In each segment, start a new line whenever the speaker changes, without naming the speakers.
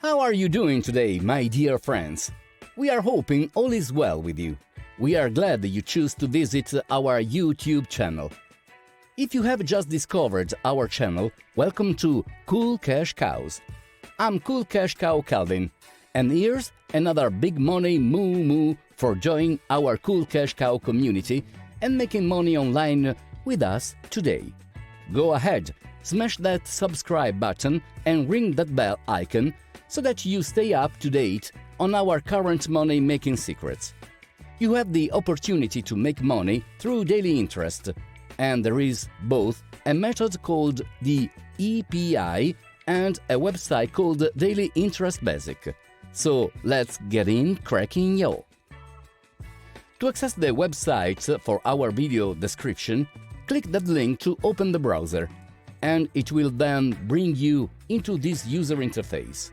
How are you doing today, my dear friends? We are hoping all is well with you. We are glad that you choose to visit our YouTube channel. If you have just discovered our channel, welcome to Cool Cash Cows. I'm Cool Cash Cow Calvin, and here's another big money moo for joining our Cool Cash Cow community and making money online with us today. Go ahead, smash that subscribe button and ring that bell icon so that you stay up to date on our current money-making secrets. You have the opportunity to make money through daily interest, and there is both a method called the EPI and a website called Daily Interest Basic. So let's get in cracking yo! To access the website for our video description, click that link to open the browser, and it will then bring you into this user interface.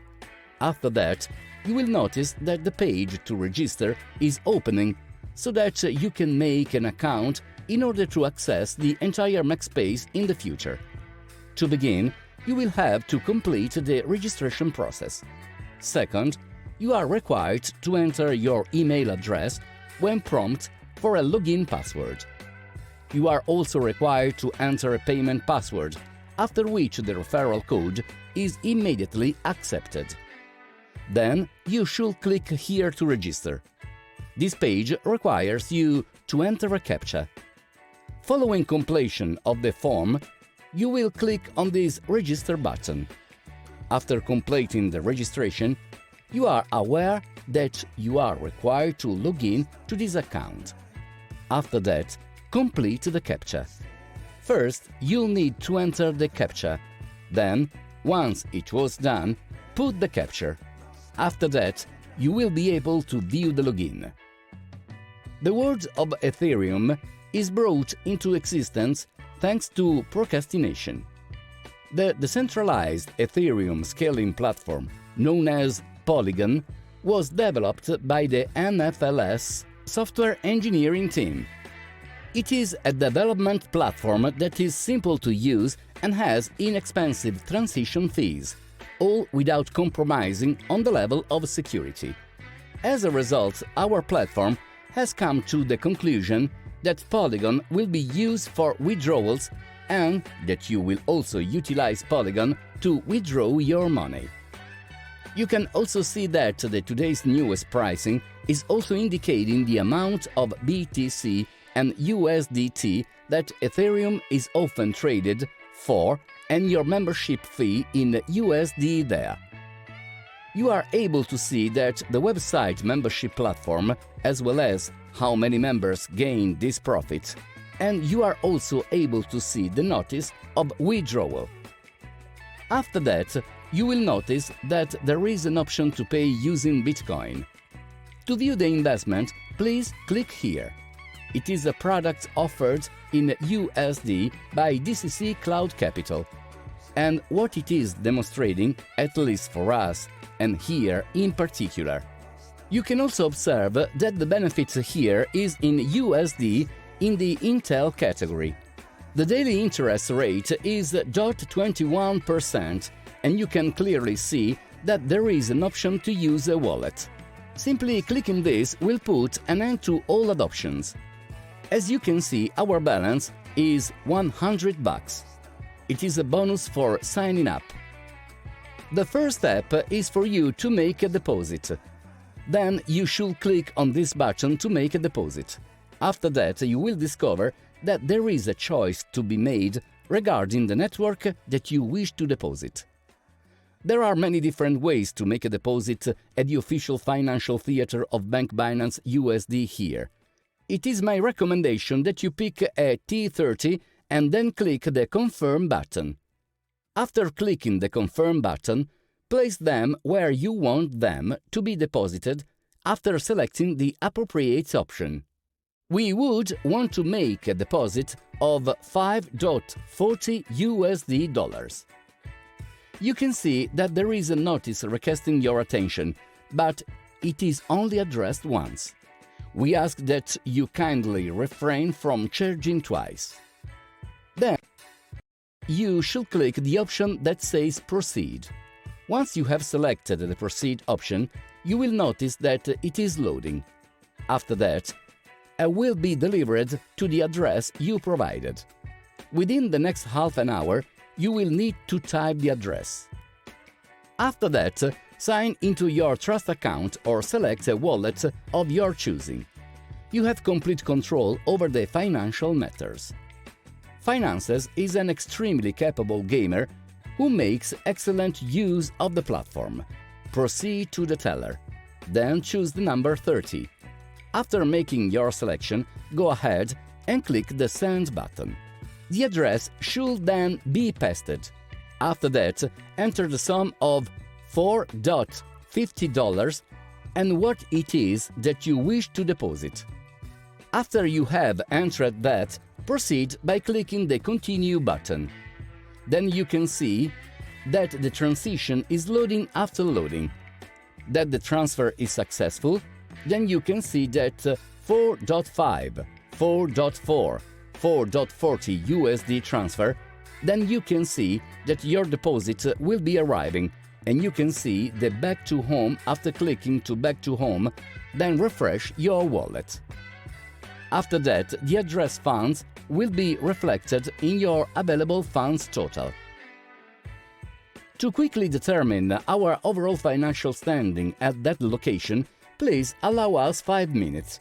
After that, you will notice that the page to register is opening so that you can make an account in order to access the entire MaxSpace in the future. To begin, you will have to complete the registration process. Second, you are required to enter your email address when prompted for a login password. You are also required to enter a payment password, after which the referral code is immediately accepted. Then you should click here to register. This page requires you to enter a CAPTCHA. Following completion of the form, you will click on this register button. After completing the registration, you are aware that you are required to log in to this account. After that, complete the CAPTCHA. First, you'll need to enter the CAPTCHA. Then, once it was done, put the CAPTCHA. After that, you will be able to view the login. The world of Ethereum is brought into existence thanks to procrastination. The decentralized Ethereum scaling platform, known as Polygon, was developed by the NFLS software engineering team. It is a development platform that is simple to use and has inexpensive transition fees, all without compromising on the level of security. As a result, our platform has come to the conclusion that Polygon will be used for withdrawals and that you will also utilize Polygon to withdraw your money. You can also see that today's newest pricing is also indicating the amount of BTC and USDT that Ethereum is often traded for and your membership fee in USD there. You are able to see that the website membership platform, as well as how many members gain this profit, and you are also able to see the notice of withdrawal. After that, you will notice that there is an option to pay using Bitcoin. To view the investment, please click here. It is a product offered in USD by Dcg Cloud Capital. And what it is demonstrating, at least for us, and here in particular. You can also observe that the benefit here is in USD in the Intel category. The daily interest rate is 0.21%, and you can clearly see that there is an option to use a wallet. Simply clicking this will put an end to all adoptions. As you can see, our balance is $100. It is a bonus for signing up. The first step is for you to make a deposit. Then you should click on this button to make a deposit. After that, you will discover that there is a choice to be made regarding the network that you wish to deposit. There are many different ways to make a deposit at the official financial theater of Bank Binance USD here. It is my recommendation that you pick a T30 and then click the Confirm button. After clicking the Confirm button, place them where you want them to be deposited after selecting the appropriate option. We would want to make a deposit of $5.40 USD. You can see that there is a notice requesting your attention, but it is only addressed once. We ask that you kindly refrain from charging twice. Then, you should click the option that says Proceed. Once you have selected the Proceed option, you will notice that it is loading. After that, it will be delivered to the address you provided. Within the next half an hour, you will need to type the address. After that, sign into your trust account or select a wallet of your choosing. You have complete control over the financial matters. Finances is an extremely capable gamer who makes excellent use of the platform. Proceed to the teller. Then choose the number 30. After making your selection, go ahead and click the Send button. The address should then be pasted. After that, enter the sum of $4.50 and what it is that you wish to deposit. After you have entered that, proceed by clicking the Continue button. Then you can see that the transition is loading after loading, that the transfer is successful. Then you can see that 4.5, 4.4, 4.40 USD transfer. Then you can see that your deposit will be arriving, and you can see the Back to Home after clicking to Back to Home, then refresh your wallet. After that, the address funds will be reflected in your available funds total. To quickly determine our overall financial standing at that location, please allow us 5 minutes.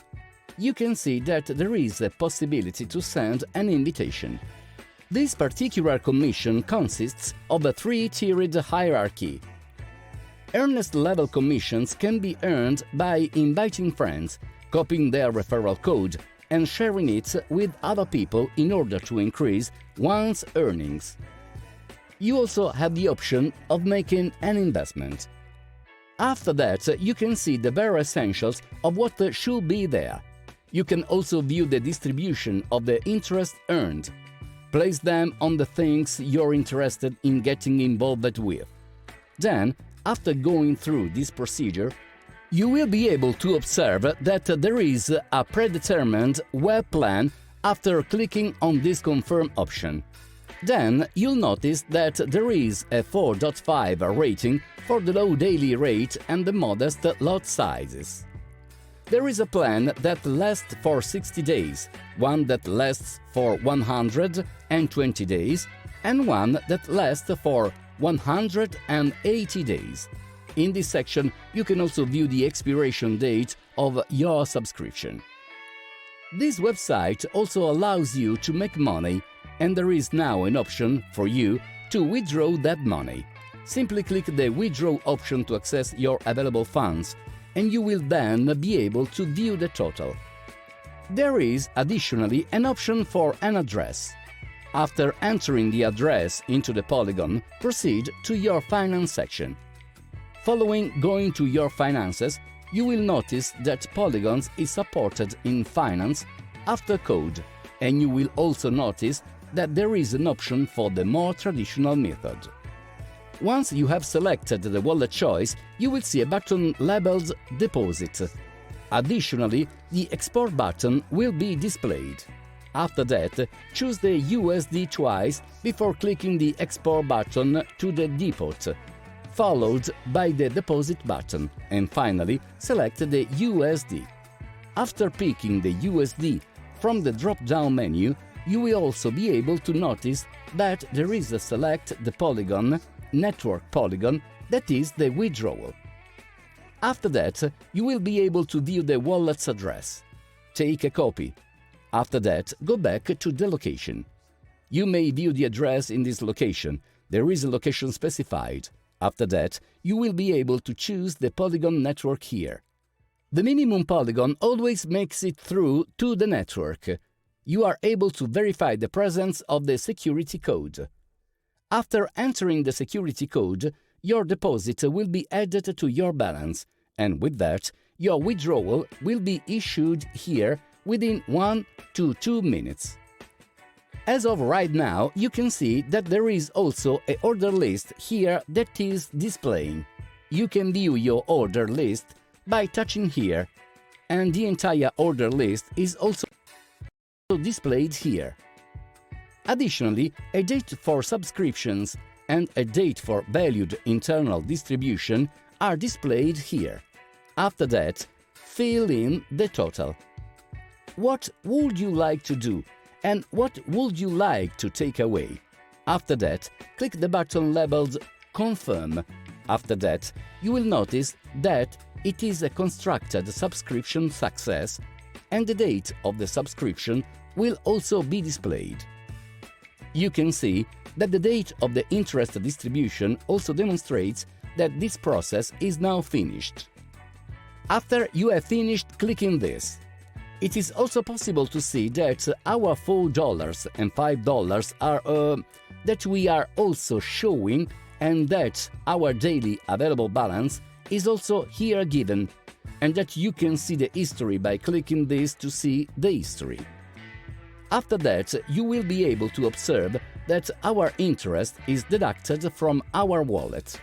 You can see that there is a possibility to send an invitation. This particular commission consists of a 3-tiered hierarchy. Earnest level commissions can be earned by inviting friends, copying their referral code, and sharing it with other people in order to increase one's earnings. You also have the option of making an investment. After that, you can see the bare essentials of what should be there. You can also view the distribution of the interest earned. Place them on the things you're interested in getting involved with. Then, after going through this procedure, you will be able to observe that there is a predetermined web plan after clicking on this Confirm option. Then you'll notice that there is a 4.5 rating for the low daily rate and the modest lot sizes. There is a plan that lasts for 60 days, one that lasts for 120 days, and one that lasts for 180 days. In this section, you can also view the expiration date of your subscription. This website also allows you to make money, and there is now an option for you to withdraw that money. Simply click the Withdraw option to access your available funds, and you will then be able to view the total. There is additionally an option for an address. After entering the address into the Polygon, proceed to your Finance section. Following going to your Finances, you will notice that Polygons is supported in Finance after Code, and you will also notice that there is an option for the more traditional method. Once you have selected the wallet choice, you will see a button labeled Deposit. Additionally, the Export button will be displayed. After that, choose the USD twice before clicking the Export button to the depot, followed by the Deposit button, and finally select the USD. After picking the USD from the drop-down menu, you will also be able to notice that there is a Select the Polygon, Network Polygon, that is the withdrawal. After that, you will be able to view the wallet's address. Take a copy. After that, go back to the location. You may view the address in this location. There is a location specified. After that, you will be able to choose the Polygon network here. The minimum Polygon always makes it through to the network. You are able to verify the presence of the security code. After entering the security code, your deposit will be added to your balance, and with that, your withdrawal will be issued here within 1 to 2 minutes. As of right now, you can see that there is also an order list here that is displaying. You can view your order list by touching here, and the entire order list is also displayed here. Additionally, a date for subscriptions and a date for valued internal distribution are displayed here. After that, fill in the total. What would you like to do and what would you like to take away? After that, click the button labeled Confirm. After that, you will notice that it is a constructed subscription success and the date of the subscription will also be displayed. You can see that the date of the interest distribution also demonstrates that this process is now finished. After you have finished clicking this, it is also possible to see that our $4 and $5 are that we are also showing and that our daily available balance is also here given and that you can see the history by clicking this to see the history. After that, you will be able to observe that our interest is deducted from our wallet.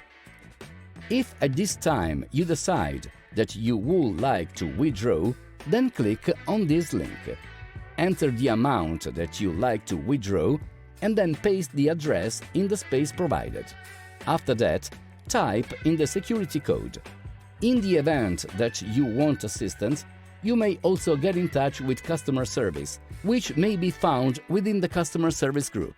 If at this time you decide that you would like to withdraw, then click on this link. Enter the amount that you like to withdraw and then paste the address in the space provided. After that, type in the security code. In the event that you want assistance, you may also get in touch with customer service, which may be found within the customer service group.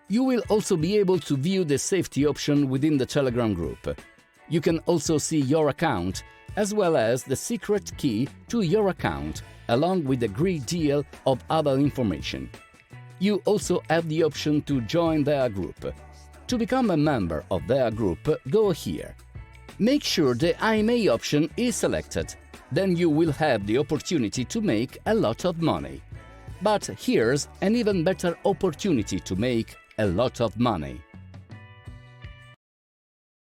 You will also be able to view the safety option within the Telegram group. You can also see your account, as well as the secret key to your account, along with a great deal of other information. You also have the option to join their group. To become a member of their group, go here. Make sure the IMA option is selected. Then you will have the opportunity to make a lot of money. But here's an even better opportunity to make a lot of money.